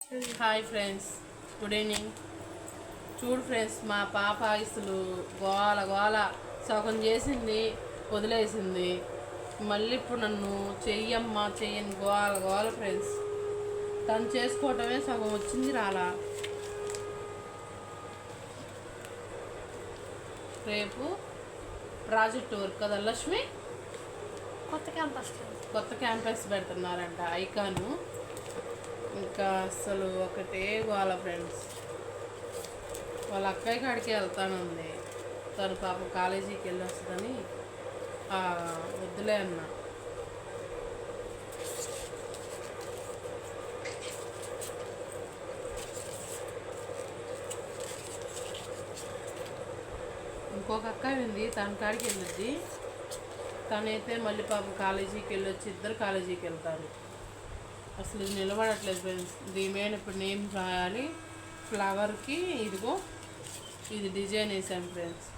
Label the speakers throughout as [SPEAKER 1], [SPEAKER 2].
[SPEAKER 1] Hi friends, good evening. చూడు friends, మా పాప ఇసులు గోల గోల సగం చేసింది, వదిలేసింది. మళ్ళీ ఇప్పుడు నన్ను చెయ్యమ్మా చెయ్యని గోల గోల ఫ్రెండ్స్. తను చేసుకోవటమే సగం వచ్చింది రాలా. రేపు ప్రాజెక్ట్ వర్క్ కదా లక్ష్మి, కొత్త క్యాంపస్ పెడుతున్నారంట ఐకాను. ఇంకా అసలు ఒకటే గోల ఫ్రెండ్స్. వాళ్ళ అక్కయ్య కాడికి వెళ్తానుంది. తను పాప కాలేజీకి వెళ్ళి వస్తుందని వద్దులే అన్న. ఇంకొక అక్కయ్య ఉంది, తన కాడికి వెళ్ళొద్ది. తనైతే మళ్ళీ పాప కాలేజీకి వెళ్ళొచ్చి ఇద్దరు కాలేజీకి వెళ్తారు. అసలు ఇది నిలబడట్లేదు ఫ్రెండ్స్. దీని మీద ఇప్పుడు నేమ్ రాయాలి. ఫ్లవర్కి ఇదిగో ఇది డిజైన్ వేసాను ఫ్రెండ్స్.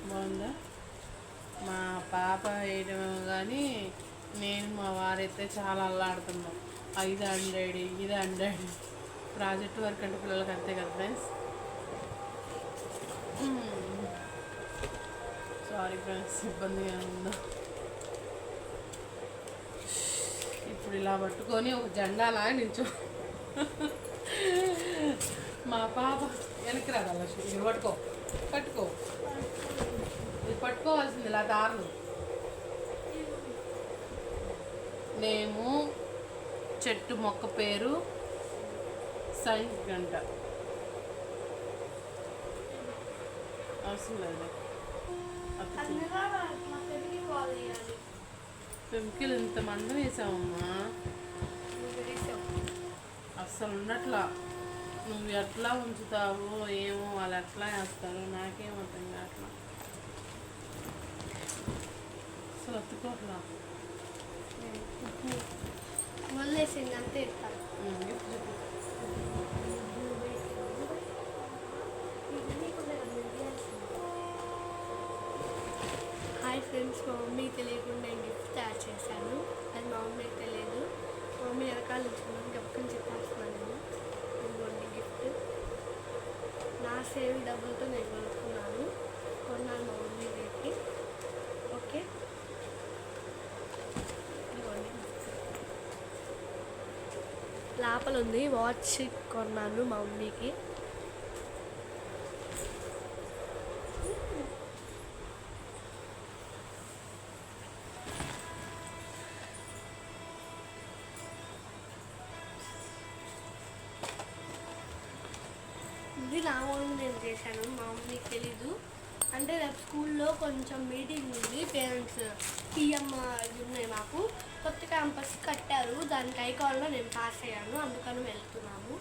[SPEAKER 1] బాగుందా? మా పాప వేయడం కానీ నేను మా వారైతే చాలా అల్లాడుతున్నాం. ఇది 100 ఇది 100. ప్రాజెక్ట్ వర్క్ అంటే పిల్లలకి అంతే కదా ఫ్రెండ్స్. సారీ ఫ్రెండ్స్, ఇబ్బందిగా ఉందా. ఇప్పుడు ఇలా పట్టుకొని ఒక జెండాలాగా నిల్చో. మా పాప వెనక్కి రాగల. ఇది పట్టుకో, పట్టుకో, ఇది పట్టుకోవాల్సింది ఇలా దారులు. మేము చెట్టు మొక్క పేరు సైన్స్ గంట. అవసరం లేదు. పెంకిలు ఇంత మందం వేసావమ్మా, అస్సలు ఉన్నట్లా. నువ్వు ఎట్లా ఉంచుతావో ఏమో, వాళ్ళు ఎట్లా వేస్తారో నాకేమవుతుంది. అట్లా అసలు అత్తుకోట్లా
[SPEAKER 2] వదిలేసింది అంతే. హాయ్ ఫ్రెండ్స్, మా మమ్మీకి తెలియకుండా నేను గిఫ్ట్ తయారు చేశాను. అది మా మమ్మీకి తెలియదు. మా మమ్మీ వెనకాల ఇచ్చుకున్నాను, గప్పని చెప్పేస్తున్నాను నేను. ఇదిగోండి గిఫ్ట్. నా సేవింగ్ డబ్బులతో నేను కొనుక్కున్నాను. కొన్నాను మా మమ్మీ రేపు. ఓకే, ఇదిగోండి. లోపల ఉంది వాచ్ కొన్నాను మా మమ్మీకి. ఇది నా ఓన్ నేను చేశాను, మా మమ్మీకి తెలీదు. అంటే రేపు స్కూల్లో కొంచెం మీటింగ్ ఉంది. పేరెంట్స్ పిఎం ఇది ఉన్నాయి. మాకు కొత్త క్యాంపస్ కట్టారు, దానికి ఐకాన్లో నేను పాస్ అయ్యాను, అందుకని వెళ్తున్నాము.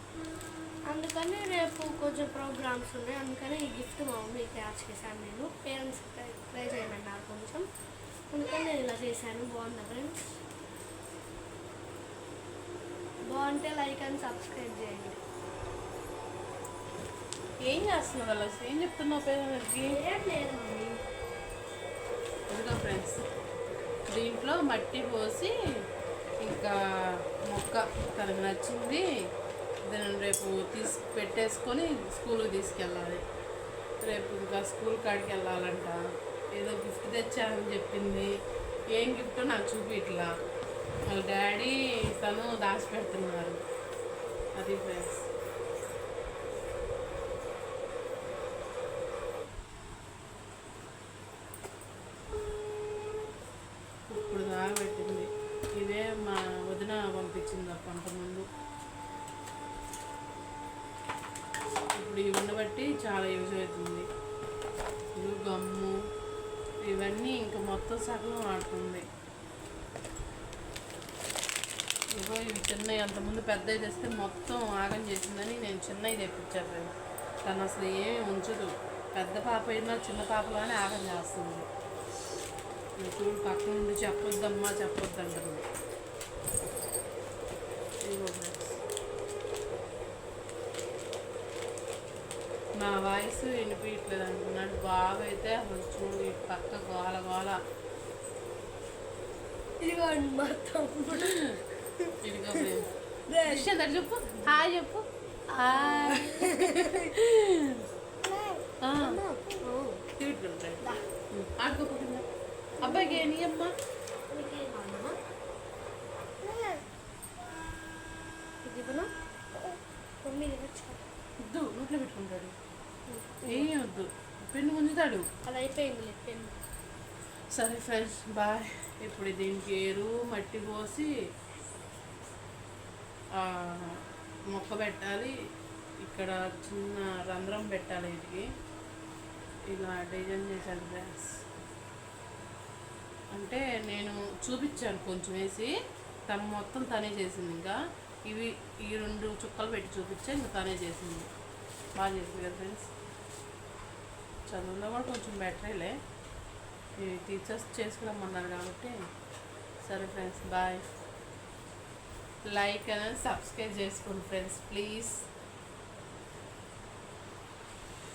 [SPEAKER 2] అందుకని రేపు కొంచెం ప్రోగ్రామ్స్ ఉన్నాయి. అందుకని ఈ గిఫ్ట్ మా మమ్మీకి తయారు చేశాను నేను. పేరెంట్స్ ట్రై చేయమన్నారు కొంచెం, అందుకని నేను ఇలా చేశాను. బాగుందా ఫ్రెండ్స్? బాగుంటే లైక్ అండ్ సబ్స్క్రైబ్ చేయండి.
[SPEAKER 1] ఏం చేస్తున్నావు అలా? ఏం చెప్తున్నావు పేరెంట్స్కి? ఇదిగో ఫ్రెండ్స్, దీంట్లో మట్టి పోసి ఇంకా మొక్క తనకు నచ్చింది దాన్ని రేపు పెట్టేసుకొని స్కూల్కి తీసుకెళ్ళాలి. రేపు ఇంకా స్కూల్ కాడికి వెళ్ళాలంట. ఏదో గిఫ్ట్ తెచ్చానని చెప్పింది. ఏం గిఫ్టో నాకు చూపిట్లా. వాళ్ళ డాడీ తను దాచిపెడుతున్నారు. అది ఫ్రెండ్స్. ఇప్పుడు దాకా పెట్టింది. ఇదే మా వదిన పంపించింది పంట ముందు. ఇప్పుడు ఇవి ఉండబట్టి చాలా యూజ్ అవుతుంది. ఇది గమ్ము ఇవన్నీ ఇంకా మొత్తం సగం ఆడుతుంది. ఇగో ఇవి చిన్నవి, అంతకుముందు పెద్దవి తెస్తే మొత్తం ఆగం చేసిందని నేను చిన్నవి తెప్పించాను. తను అసలు ఏమి ఉంచదు. పెద్ద పాప అయినా చిన్న పాపలోనే ఆగం చేస్తుంది. చూడు, పక్క నుండి చెప్పొద్దమ్మా చెప్పొద్దు అంటుంది. నా వాయిస్ వినిపించట్లేదు అంటున్నాడు. బాగా అయితే అసలు చూడు, ఈ పక్క గోల గోల.
[SPEAKER 2] ఇదిగోండి మా తమ్ముడు.
[SPEAKER 1] ఇదిగో ఫ్రెండ్స్ విషయం దగ్గర చెప్పు హాయ్ చెప్పు హాయ్ ఆడుకోకుండా అబ్బాయికి నీ అమ్మ
[SPEAKER 2] ఇది ఇవ్వనా? మమ్మీ ఇది ఇవ్వచ్చు.
[SPEAKER 1] వద్దు నోట్లో పెట్టుకుంటాడు ఏం వద్దు పెన్ను గుంజుతాడు
[SPEAKER 2] అలా అయిపోయింది పెన్ను.
[SPEAKER 1] సరే ఫ్రెండ్స్ బాయ్. ఇప్పుడు దీనికి ఎరువు మట్టి పోసి మొక్క పెట్టాలి. ఇక్కడ చిన్న రంధ్రం పెట్టాలి. వీటికి ఇలా డిజైన్ చేశాను ఫ్రెండ్స్. అంటే నేను చూపించాను కొంచెం వేసి మొత్తం తనే చేసింది. ఇంకా ఈ 2 చుక్కలు పెట్టి చూపించా ఇంకా తనే చేసింది. బాగా చేసింది కదా ఫ్రెండ్స్. చదువులో కూడా కొంచెం బెటరేలే. టీచర్స్ చేసుకురమ్మన్నారు కాబట్టి. సరే friends bye. Like and subscribe చేసుకోండి ఫ్రెండ్స్ ప్లీజ్.